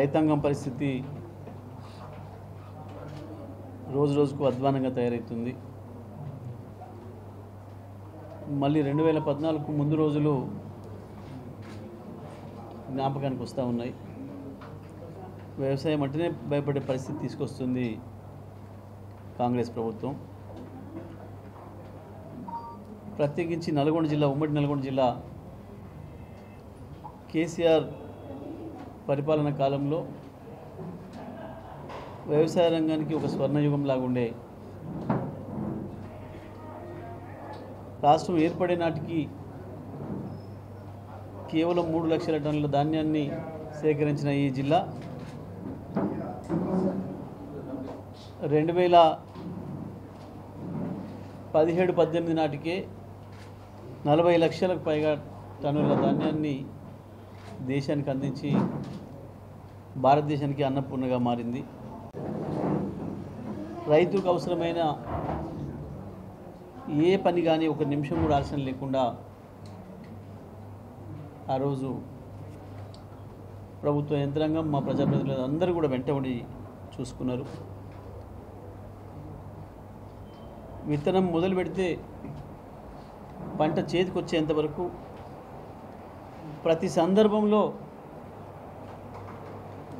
రైతాంగం పరిస్థితి రోజు రోజుకు అధ్వానంగా తయారవుతుంది. మళ్ళీ 2014కు ముందు రోజులు జ్ఞాపకానికి వస్తూ ఉన్నాయి. వ్యవసాయం అంటేనే భయపడే పరిస్థితి తీసుకొస్తుంది కాంగ్రెస్ ప్రభుత్వం. ప్రత్యేకించి నల్గొండ జిల్లా, ఉమ్మడి నల్గొండ జిల్లా కేసీఆర్ పరిపాలన కాలంలో వ్యవసాయ రంగానికి ఒక స్వర్ణయుగం లాగా ఉండే, రాష్ట్రం ఏర్పడే నాటికి కేవలం 3 లక్షల టన్నుల ధాన్యాన్ని సేకరించిన ఈ జిల్లా 2017-18 నాటికే 40 లక్షలకు పైగా టన్నుల ధాన్యాన్ని దేశానికి అందించి భారతదేశానికి అన్నపూర్ణగా మారింది. రైతుకు అవసరమైన ఏ పని కానీ ఒక నిమిషం కూడా ఆలస్యం లేకుండా ఆ రోజు ప్రభుత్వ యంత్రాంగం, మా ప్రజాప్రతినిధులు అందరూ కూడా వెంటబడి చూసుకున్నారు. విత్తనం మొదలు పెడితే పంట చేతికి వచ్చేంత వరకు ప్రతి సందర్భంలో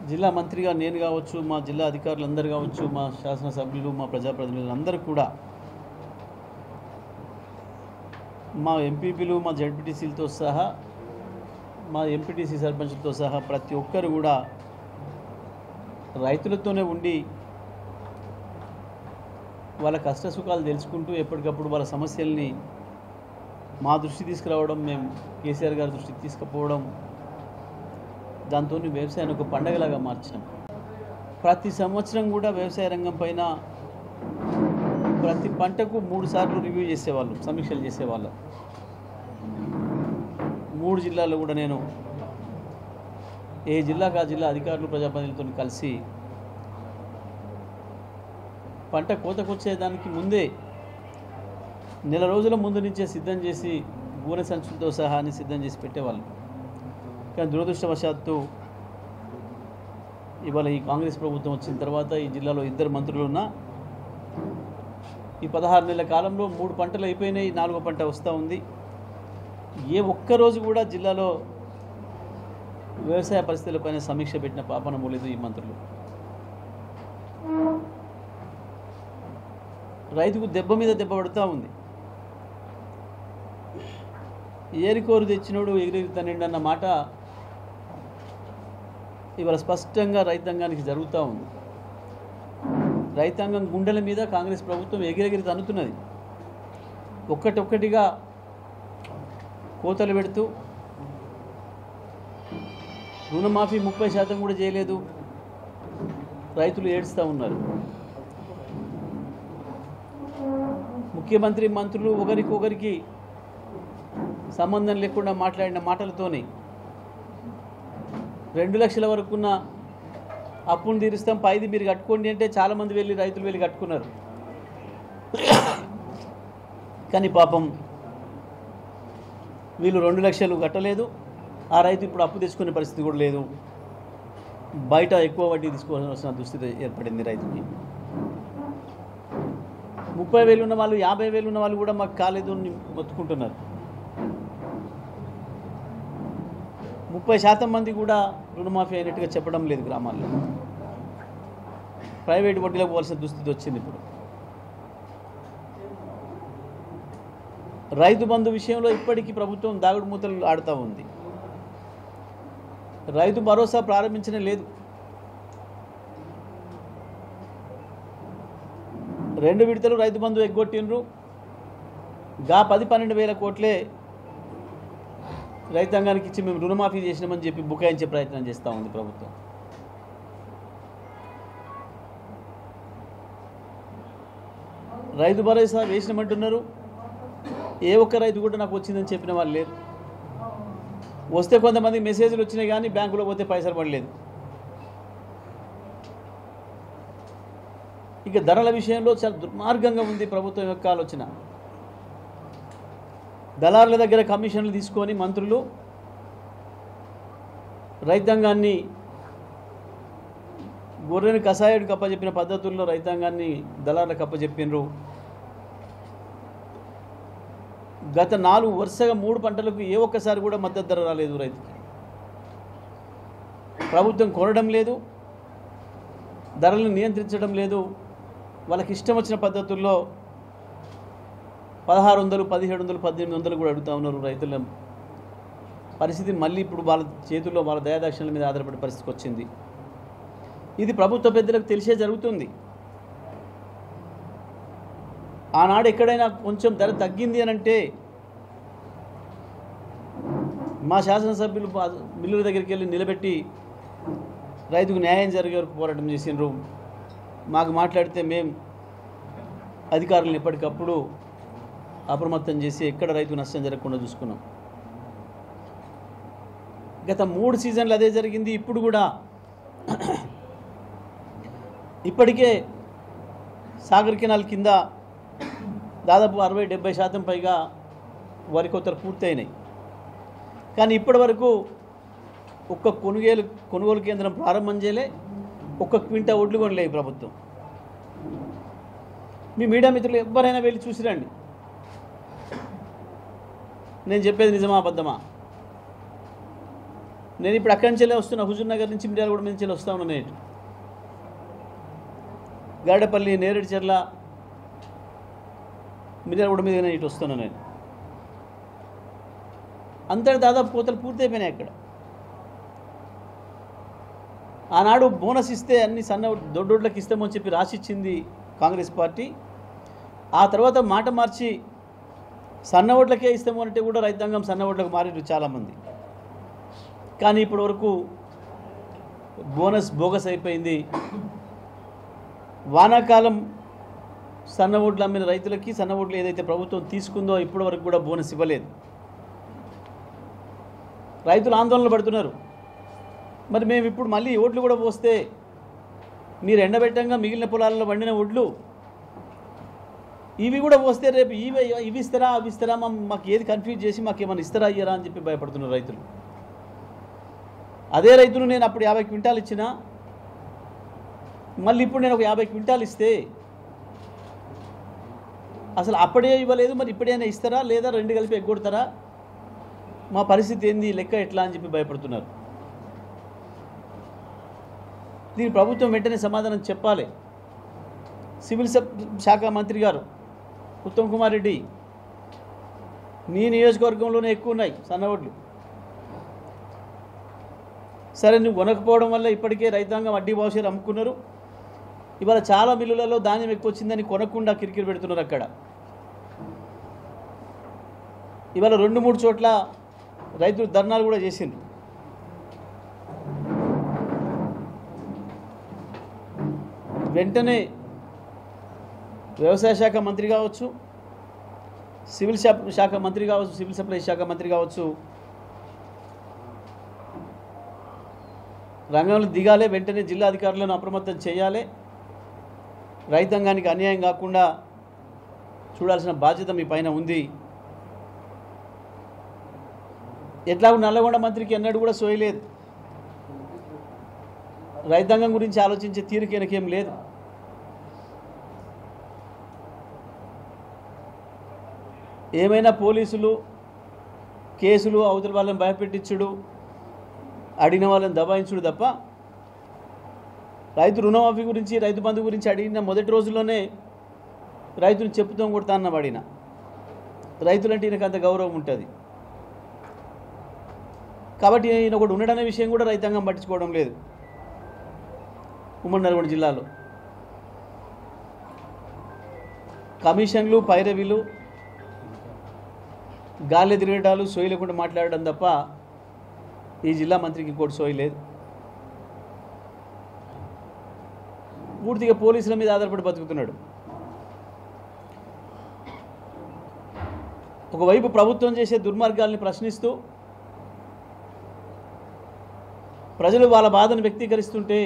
జిల్లా మంత్రిగా నేను కావచ్చు, మా జిల్లా అధికారులందరూ కావచ్చు, మా శాసనసభ్యులు, మా ప్రజాప్రతినిధులు అందరూ కూడా, మా ఎంపీపీలు, మా జడ్పీటీసీలతో సహా, మా ఎంపీటీసీ సర్పంచులతో సహా ప్రతి ఒక్కరు కూడా రైతులతోనే ఉండి వాళ్ళ కష్ట సుఖాలు తెలుసుకుంటూ ఎప్పటికప్పుడు వాళ్ళ సమస్యల్ని మా దృష్టి తీసుకురావడం, మేము కేసీఆర్ గారి దృష్టికి తీసుకుపోవడం, దాంతో వ్యవసాయాన్ని ఒక పండగలాగా మార్చాం. ప్రతి సంవత్సరం కూడా వ్యవసాయ రంగం పైన ప్రతి పంటకు 3 సార్లు రివ్యూ చేసేవాళ్ళు, సమీక్షలు చేసేవాళ్ళు. 3 జిల్లాల్లో కూడా నేను ఏ జిల్లాకు ఆ జిల్లా అధికారులు, ప్రజాప్రతినిధులతో కలిసి పంట కోతకొచ్చేదానికి ముందే నెల రోజుల ముందు నుంచే సిద్ధం చేసి గూనె సంచులతో సహా అని సిద్ధం చేసి పెట్టేవాళ్ళు. కానీ దురదృష్టవశాత్తు ఇవాళ ఈ కాంగ్రెస్ ప్రభుత్వం వచ్చిన తర్వాత ఈ జిల్లాలో 2 మంత్రులు ఉన్నా ఈ 16 నెలల కాలంలో 3 పంటలు అయిపోయినాయి, 4వ పంట వస్తూ ఉంది. ఏ ఒక్కరోజు కూడా జిల్లాలో వ్యవసాయ పరిస్థితులపైన సమీక్ష పెట్టిన పాపన మూలేదు ఈ మంత్రులు. రైతుకు దెబ్బ మీద దెబ్బ పడుతూ ఉంది. ఏరికోరు తెచ్చినోడు ఎగిరెగుతానండి అన్న మాట ఇవాళ స్పష్టంగా రైతాంగానికి జరుగుతూ ఉంది. రైతాంగం గుండెల మీద కాంగ్రెస్ ప్రభుత్వం ఎగిరెగిరి తన్నుతున్నది. ఒక్కటొక్కటిగా కోతలు పెడుతూ రుణమాఫీ 30% కూడా చేయలేదు. రైతులు ఏడుస్తూ ఉన్నారు. ముఖ్యమంత్రి, మంత్రులు ఒకరికొకరికి సంబంధం లేకుండా మాట్లాడిన మాటలతోనే 2 లక్షల వరకున్న అప్పును తీరుస్తాం, పైది మీరు కట్టుకోండి అంటే చాలామంది రైతులు వెళ్ళి కట్టుకున్నారు. కానీ పాపం వీళ్ళు 2 లక్షలు కట్టలేదు. ఆ రైతు ఇప్పుడు అప్పు తెచ్చుకునే పరిస్థితి కూడా లేదు. బయట ఎక్కువ వడ్డీ తీసుకోవాల్సిన దుస్థితి ఏర్పడింది రైతుకి. 30,000 ఉన్న వాళ్ళు, 50,000 ఉన్న వాళ్ళు కూడా మాకు కాలేదు అని మొత్తుకుంటున్నారు. 30% మంది కూడా రుణమాఫీ అయినట్టుగా చెప్పడం లేదు గ్రామాల్లో. ప్రైవేట్ వడ్డీలకు పోవాల్సిన దుస్థితి వచ్చింది. ఇప్పుడు రైతు బంధు విషయంలో ఇప్పటికీ ప్రభుత్వం దాగుడు మూతలు ఆడుతూ ఉంది. రైతు భరోసా ప్రారంభించనే లేదు. 2 విడతలు రైతు బంధు ఎగ్గొట్టిండ్రు. 10-12 వేల కోట్లే రైతాంగానికి ఇచ్చి మేము రుణమాఫీ చేసినామని చెప్పి బుకాయించే ప్రయత్నం చేస్తూ ఉంది ప్రభుత్వం. రైతు భరోసా వేసినామంటున్నారు. ఏ ఒక్క రైతు కూడా నాకు వచ్చిందని చెప్పిన వాళ్ళు లేరు. వస్తే కొంతమంది మెసేజ్లు వచ్చినాయి కానీ బ్యాంకులో పోతే పైసలు పడలేదు. ఇక ధరల విషయంలో చాలా దుర్మార్గంగా ఉంది ప్రభుత్వం యొక్క ఆలోచన. దళారుల దగ్గర కమిషన్లు తీసుకొని మంత్రులు రైతాంగాన్ని గొర్రెని కషాయుడికి అప్పచెప్పిన పద్ధతుల్లో రైతాంగాన్ని దళారులకు అప్పచెప్పినరు. గత 4 వరుసగా 3 పంటలకు ఏ ఒక్కసారి కూడా మద్దతు ధర రాలేదు రైతుకి. ప్రభుత్వం కొనడం లేదు, ధరలను నియంత్రించడం లేదు. వాళ్ళకి ఇష్టం వచ్చిన పద్ధతుల్లో 1600, 1700, 1800 కూడా అడుగుతూ ఉన్నారు రైతుల పరిస్థితి. మళ్ళీ ఇప్పుడు వాళ్ళ చేతుల్లో వాళ్ళ దయాదాక్షిణ్యాల మీద ఆధారపడే పరిస్థితికి వచ్చింది. ఇది ప్రభుత్వ పెద్దలకు తెలిసే జరుగుతుంది. ఆనాడు ఎక్కడైనా కొంచెం ధర తగ్గింది అని అంటే మా శాసనసభ్యులు మిల్లుల దగ్గరికి వెళ్ళి నిలబెట్టి రైతుకు న్యాయం జరిగే వరకు పోరాటం చేసినారు. మాకు మాట్లాడితే మేము అధికారులను ఎప్పటికప్పుడు అప్రమత్తం చేసి ఎక్కడ రైతు నష్టం జరగకుండా చూసుకున్నాం. గత 3 సీజన్లు అదే జరిగింది. ఇప్పుడు కూడా ఇప్పటికే సాగర్ కెనాల్ కింద దాదాపు 60-70% పైగా వరి కోతలు పూర్తయినాయి. కానీ ఇప్పటి వరకు ఒక్క కొనుగోలు కేంద్రం ప్రారంభం చేయలే, ఒక్క క్వింటా ఒడ్లు కొనలే ఈ ప్రభుత్వం. మీ మీడియా మిత్రులు ఎవరైనా వెళ్ళి చూసిరండి. నేను చెప్పేది నిజమా అబద్ధమా? నేను ఇప్పుడు అక్కడి నుంచెల్లే వస్తున్నా, హుజూర్ నగర్ నుంచి మిర్యాలగూడ నుంచి వస్తా ఉన్నా. నేను గాడపల్లి, నేరేడుచెర్ల, మిర్యాలగూడ మీద ఇటు వస్తున్నా. నేను అంతటి దాదాపు కోతలు పూర్తయిపోయినాయి అక్కడ. ఆనాడు బోనస్ ఇస్తే అన్ని దొడ్డోడ్లకు ఇస్తామని చెప్పి రాసిచ్చింది కాంగ్రెస్ పార్టీ. ఆ తర్వాత మాట మార్చి సన్న ఓట్లకే ఇస్తాము అంటే కూడా రైతాంగం సన్న ఓట్లకు మారిరు చాలామంది. కానీ ఇప్పటి వరకు బోనస్ బోగస్ అయిపోయింది. వానాకాలం సన్న ఓట్లు అమ్మిన రైతులకి సన్న ఓట్లు ఏదైతే ప్రభుత్వం తీసుకుందో ఇప్పటి వరకు కూడా బోనస్ ఇవ్వలేదు. రైతులు ఆందోళన పడుతున్నారు. మరి మేము ఇప్పుడు మళ్ళీ ఓట్లు కూడా పోస్తే మీరు ఎండబెట్టంగా మిగిలిన పొలాలలో వండిన ఒడ్లు ఇవి కూడా పోస్తే రేపు ఇవి ఇస్తారా అవి ఇస్తారా మాకు ఏది కన్ఫ్యూజ్ చేసి మాకేమైనా ఇస్తారా అయ్యారా అని చెప్పి భయపడుతున్నారు రైతులు. అదే రైతులు నేను అప్పుడు 50 క్వింటాలు ఇచ్చినా మళ్ళీ ఇప్పుడు నేను ఒక 50 క్వింటాలు ఇస్తే అసలు అప్పుడే ఇవ్వలేదు, మరి ఇప్పుడైనా ఇస్తారా లేదా 2 కలిపి ఎగ్గొడతారా, మా పరిస్థితి ఏంది, లెక్క ఎట్లా అని చెప్పి భయపడుతున్నారు. దీని ప్రభుత్వం వెంటనే సమాధానం చెప్పాలి. సివిల్ శాఖ మంత్రి గారు ఉత్తమ్ కుమార్ రెడ్డి, నీ నియోజకవర్గంలోనే ఎక్కువ ఉన్నాయి సన్న ఓట్లు. సరే, నువ్వు కొనకపోవడం వల్ల ఇప్పటికే రైతాంగం అడ్డీ బావుషేరు అమ్ముకున్నారు. ఇవాళ చాలా మిల్లులలో ధాన్యం ఎక్కువ వచ్చిందని కొనకుండా కిరికిరి పెడుతున్నారు. అక్కడ ఇవాళ 2-3 చోట్ల రైతులు ధర్నాలు కూడా చేసిండ్రు. వెంటనే వ్యవసాయ శాఖ మంత్రి కావచ్చు, సివిల్ శాఖ మంత్రి కావచ్చు, సివిల్ సప్లై శాఖ మంత్రి కావచ్చు, రంగంలో దిగాలే. వెంటనే జిల్లా అధికారులను అప్రమత్తం చేయాలి. రైతాంగానికి అన్యాయం కాకుండా చూడాల్సిన బాధ్యత మీ పైన ఉంది. ఎట్లాగో నల్లగొండ మంత్రికి ఎన్నడూ కూడా సోయలేదు. రైతాంగం గురించి ఆలోచించే తీరిక ఈయనకేం లేదు. ఏమైనా పోలీసులు కేసులు అవతల వాళ్ళని భయపెట్టించుడు, అడిగిన వాళ్ళని దబాయించుడు తప్ప రైతు రుణమాఫీ గురించి రైతు బంధు గురించి అడిగిన మొదటి రోజుల్లోనే రైతుని చెప్పుతో కొడతా అన్న వాడిన. రైతులంటే ఈయనకు అంత గౌరవం ఉంటుంది. కాబట్టి ఈయన ఒకటి ఉండడనే విషయం కూడా రైతాంగం పట్టించుకోవడం లేదు. ఉమ్మడి నల్గొండ జిల్లాలో కమిషన్లు, పైరవీలు, గాలి తిరగటాలు, సోయి లేకుండా మాట్లాడడం తప్ప ఈ జిల్లా మంత్రికి ఇంకోటి సోయి లేదు. పూర్తిగా పోలీసుల మీద ఆధారపడి బతుకుతున్నాడు. ఒకవైపు ప్రభుత్వం చేసే దుర్మార్గాల్ని ప్రశ్నిస్తూ ప్రజలు వాళ్ళ బాధను వ్యక్తీకరిస్తుంటే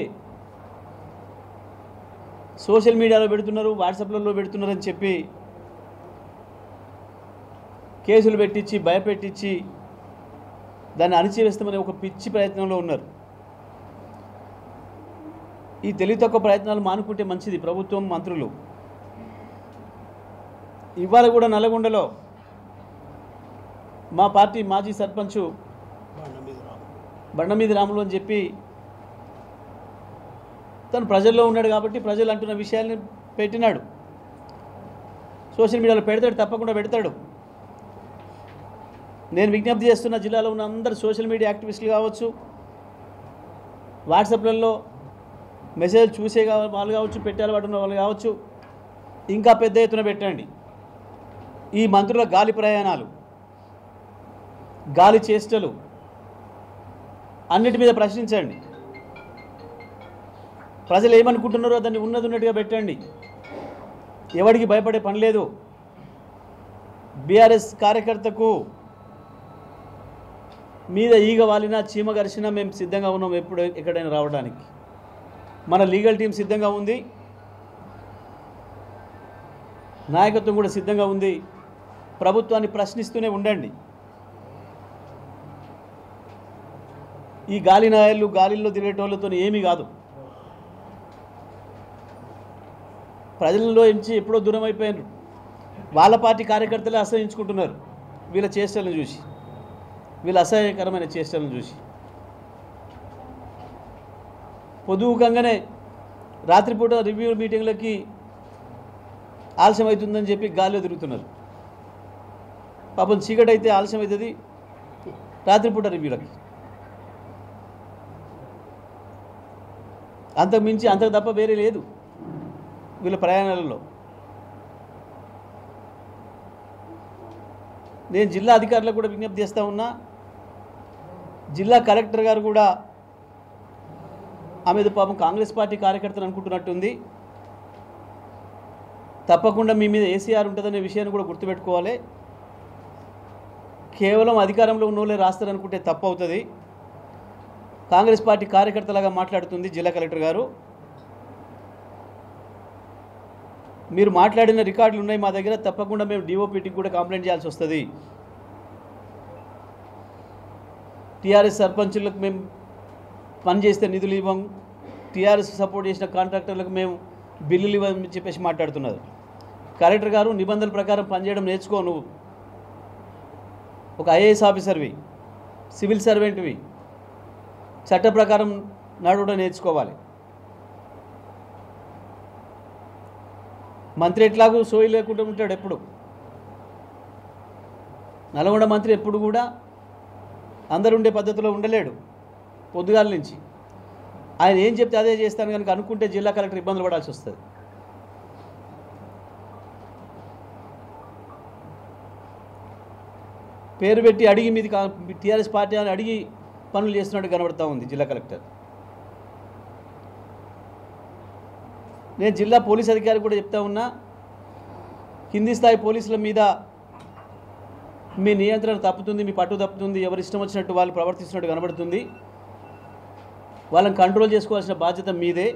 సోషల్ మీడియాలో పెడుతున్నారు, వాట్సాప్లలో పెడుతున్నారని చెప్పి కేసులు పెట్టించి భయపెట్టించి దాన్ని అణిచివేస్తామనే ఒక పిచ్చి ప్రయత్నంలో ఉన్నారు. ఈ తెలివి తక్కువ ప్రయత్నాలు మానుకుంటే మంచిది. ప్రభుత్వం, మంత్రులు ఇవాళ కూడా నల్లగొండలో మా పార్టీ మాజీ సర్పంచు బండమీది రాములు అని చెప్పి తను ప్రజల్లో ఉన్నాడు కాబట్టి ప్రజలు అంటున్న విషయాల్ని పెట్టినాడు. సోషల్ మీడియాలో పెడతాడు, తప్పకుండా పెడతాడు. నేను విజ్ఞప్తి చేస్తున్న జిల్లాలో ఉన్న అందరు సోషల్ మీడియా యాక్టివిస్టులు కావచ్చు, వాట్సాప్లలో మెసేజ్ చూసే వాళ్ళు కావచ్చు, పెట్టే అలవాటు ఉన్న వాళ్ళు కావచ్చు, ఇంకా పెద్ద ఎత్తున పెట్టండి. ఈ మంత్రుల గాలి ప్రయాణాలు, గాలి చేష్టలు అన్నిటి మీద ప్రశ్నించండి. ప్రజలు ఏమనుకుంటున్నారో దాన్ని ఉన్నట్టుగా పెట్టండి. ఎవరికి భయపడే పని లేదు. బీఆర్ఎస్ కార్యకర్తకు మీద ఈగ వాలినా చీమ గరిచినా మేము సిద్ధంగా ఉన్నాం ఎప్పుడు ఎక్కడైనా రావడానికి. మన లీగల్ టీం సిద్ధంగా ఉంది, నాయకత్వం కూడా సిద్ధంగా ఉంది. ప్రభుత్వాన్ని ప్రశ్నిస్తూనే ఉండండి. ఈ గాలి నాయలు, గాలిల్లో తిరిగేటోళ్ళతో ఏమీ కాదు. ప్రజల్లో నుంచి ఎప్పుడో దూరం అయిపోయారు. వాళ్ళ పార్టీ కార్యకర్తలే అసహించుకుంటున్నారు వీళ్ళ చేష్టలను చూసి, వీళ్ళ అసహ్యకరమైన చేష్టలను చూసి. పొదువుకంగానే రాత్రిపూట రివ్యూ మీటింగ్లకి ఆలస్యం అవుతుందని చెప్పి గాలిలో తిరుగుతున్నారు. పాపం చీకటి అయితే ఆలస్యం అవుతుంది రాత్రిపూట రివ్యూలకి. అంతకు మించి అంతకు తప్ప వేరే లేదు వీళ్ళ ప్రయాణాలలో. నేను జిల్లా అధికారులకు కూడా విజ్ఞప్తి చేస్తూ ఉన్నా. జిల్లా కలెక్టర్ గారు కూడా ఆమె పాపం కాంగ్రెస్ పార్టీ కార్యకర్తలు అనుకుంటున్నట్టుంది. తప్పకుండా మీ మీద ఏసీఆర్ ఉంటుందనే విషయాన్ని కూడా గుర్తుపెట్టుకోవాలి. కేవలం అధికారంలో ఉన్నోళ్ళే రాస్తారనుకుంటే తప్పు అవుతుంది. కాంగ్రెస్ పార్టీ కార్యకర్తలాగా మాట్లాడుతుంది జిల్లా కలెక్టర్ గారు. మీరు మాట్లాడిన రికార్డులు ఉన్నాయి మా దగ్గర. తప్పకుండా మేము డిఓపిటికి కూడా కంప్లైంట్ చేయాల్సి వస్తుంది. టీఆర్ఎస్ సర్పంచులకు మేము పనిచేస్తే నిధులు ఇవ్వం, టీఆర్ఎస్ సపోర్ట్ చేసిన కాంట్రాక్టర్లకు మేము బిల్లులు ఇవ్వమని చెప్పేసి మాట్లాడుతున్నారు. కలెక్టర్ గారు, నిబంధనల ప్రకారం పనిచేయడం నేర్చుకో. నువ్వు ఒక ఐఏఎస్ ఆఫీసర్వి, సివిల్ సర్వెంట్వి, చట్ట ప్రకారం నడవడం నేర్చుకోవాలి. మంత్రి ఎట్లాగూ సోయి లేకుండా ఉంటాడు ఎప్పుడు. నల్గొండ మంత్రి ఎప్పుడు కూడా అందరుండే పద్ధతిలో ఉండలేడు. పొద్దుగాల నుంచి ఆయన ఏం చెప్తే అదే చేస్తాను కనుక అనుకుంటే జిల్లా కలెక్టర్ ఇబ్బందులు పడాల్సి వస్తుంది. పేరు పెట్టి అడిగి మీది టీఆర్ఎస్ పార్టీ అని అడిగి పనులు చేస్తున్నట్టు కనబడుతూ ఉంది జిల్లా కలెక్టర్. నేను జిల్లా పోలీస్ అధికారి కూడా చెప్తా ఉన్నా, కింది స్థాయి పోలీసుల మీద మీ నియంత్రణ తప్పుతుంది, మీ పట్టు తప్పుతుంది. ఎవరు ఇష్టం వచ్చినట్టు వాళ్ళు ప్రవర్తిస్తున్నట్టు కనబడుతుంది. వాళ్ళని కంట్రోల్ చేసుకోవాల్సిన బాధ్యత మీదే.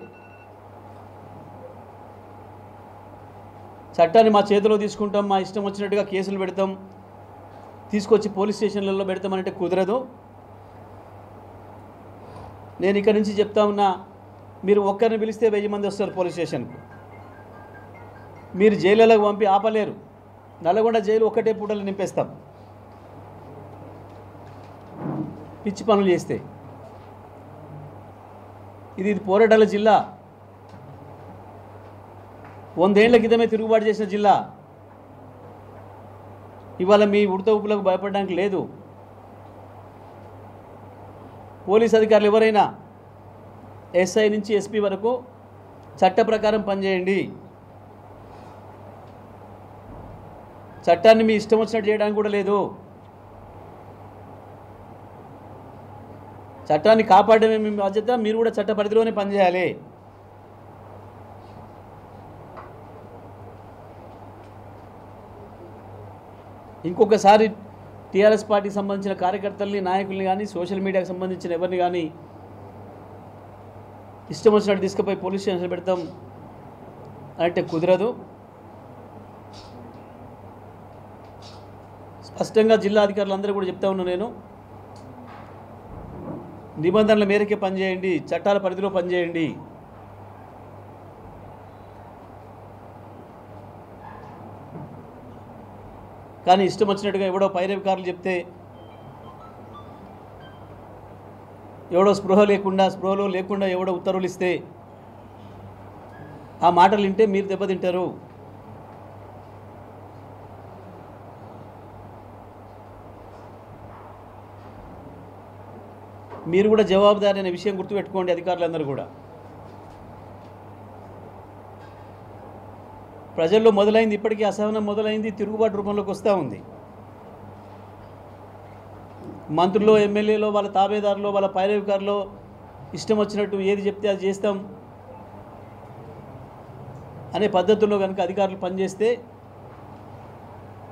చట్టాన్ని మా చేతిలో తీసుకుంటాం, మా ఇష్టం వచ్చినట్టుగా కేసులు పెడతాం, తీసుకొచ్చి పోలీస్ స్టేషన్లలో పెడతామనంటే కుదరదు. నేను ఇక్కడి నుంచి చెప్తా ఉన్నా, మీరు ఒక్కరిని పిలిస్తే 1000 మంది వస్తారు పోలీస్ స్టేషన్కు. మీరు జైలులకు పంపి ఆపలేరు. నల్గొండ జైలు ఒక్కటే పూటలు నింపేస్తాం పిచ్చి పనులు చేస్తే. ఇది పోరాటాల జిల్లా. 100 ఏళ్ల క్రితమే తిరుగుబాటు చేసిన జిల్లా. ఇవాళ మీ ఉడత ఊపులకు భయపడడానికి లేదు. పోలీస్ అధికారులు ఎవరైనా ఎస్ఐ నుంచి ఎస్పీ వరకు చట్ట ప్రకారం పనిచేయండి. చట్టాన్ని మీ ఇష్టం వచ్చినట్టు చేయడానికి కూడా లేదు. చట్టాన్ని కాపాడమే మీ బాధ్యత. మీరు కూడా చట్ట పరిధిలోనే పనిచేయాలి. ఇంకొకసారి టీఆర్ఎస్ పార్టీకి సంబంధించిన కార్యకర్తల్ని, నాయకుల్ని కానీ, సోషల్ మీడియాకి సంబంధించిన ఎవరిని కానీ ఇష్టం వచ్చినట్టు తీసుకుపోయి పోలీస్ స్టేషన్ పెడతాం అంటే కుదరదు. స్పష్టంగా జిల్లా అధికారులు అందరూ కూడా చెప్తా ఉన్నాను నేను, నిబంధనల మేరకే పనిచేయండి, చట్టాల పరిధిలో పనిచేయండి. కానీ ఇష్టం వచ్చినట్టుగా ఎవడో పైరవికారులు చెప్తే, ఎవడో స్పృహలో లేకుండా ఎవడో ఉత్తర్వులు ఇస్తే ఆ మాటలు వింటే మీరు దెబ్బతింటారు. మీరు కూడా జవాబుదారీ అనే విషయం గుర్తుపెట్టుకోండి అధికారులందరూ కూడా. ప్రజల్లో మొదలైంది, ఇప్పటికీ అసహనం మొదలైంది, తిరుగుబాటు రూపంలోకి వస్తూ ఉంది. మంత్రులు, ఎమ్మెల్యేలో, వాళ్ళ తాబేదారులో, వాళ్ళ పైరవికారులో ఇష్టం వచ్చినట్టు ఏది చెప్తే అది చేస్తాం అనే పద్ధతుల్లో కనుక అధికారులు పనిచేస్తే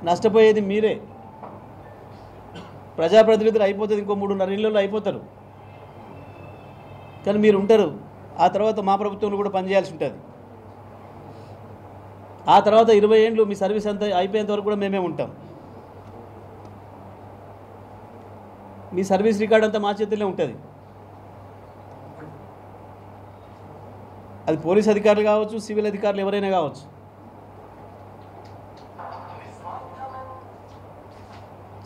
నష్టపోయేది మీరే. ప్రజాప్రతినిధులు అయిపోతుంది, ఇంకో 3.5 నెలల్లో అయిపోతారు. కానీ మీరు ఉంటారు. ఆ తర్వాత మా ప్రభుత్వంలో కూడా పనిచేయాల్సి ఉంటుంది. ఆ తర్వాత 20 ఏళ్ళు మీ సర్వీస్ అంతా అయిపోయేంత వరకు కూడా మేమే ఉంటాం. మీ సర్వీస్ రికార్డ్ అంతా మా చేతుల్లో ఉంటుంది. అది పోలీస్ అధికారులు కావచ్చు, సివిల్ అధికారులు ఎవరైనా కావచ్చు.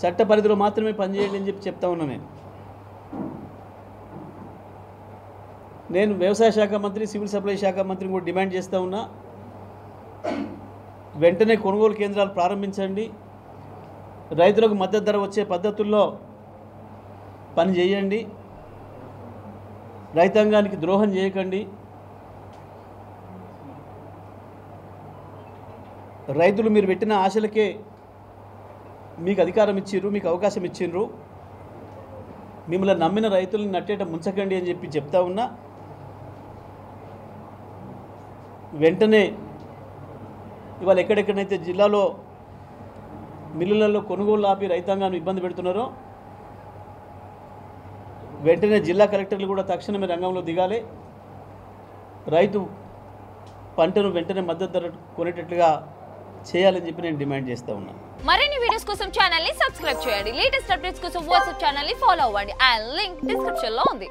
చట్ట పరిధిలో మాత్రమే పనిచేయండి అని చెప్తా ఉన్నా. నేను వ్యవసాయ శాఖ మంత్రి, సివిల్ సప్లై శాఖ మంత్రిని కూడా డిమాండ్ చేస్తూ ఉన్నా, వెంటనే కొనుగోలు కేంద్రాలు ప్రారంభించండి, రైతులకు మద్దతు ధర వచ్చే పద్ధతుల్లో పని చేయండి, రైతాంగానికి ద్రోహం చేయకండి. రైతులు మీరు పెట్టిన ఆశలకే మీకు అధికారం ఇచ్చిర్రు, మీకు అవకాశం ఇచ్చిర్రు. మిమ్మల్ని నమ్మిన రైతులను నట్టేట ముంచకండి అని చెప్పి చెప్తా ఉన్నా. వెంటనే ఇవాళ ఎక్కడెక్కడైతే జిల్లాలో మిల్లులలో కొనుగోలు ఆపి రైతాంగాన్ని ఇబ్బంది పెడుతున్నారో వెంటనే జిల్లా కలెక్టర్లు కూడా తక్షణమే రంగంలో దిగాలి. రైతు పంటను వెంటనే మద్దతు ధర కొనేటట్లుగా చేయాలని చెప్పి నేను డిమాండ్ చేస్తూ ఉన్నాను. మరిన్ని వీడియోస్ కోసం ఛానల్ ని సబ్స్క్రైబ్ చేయండి. లేటెస్ట్ అప్డేట్స్ కోసం వాట్సాప్ ఛానల్ ని ఫాలో అవ్వండి. ఆ లింక్ డిస్క్రిప్షన్ లో ఉంది.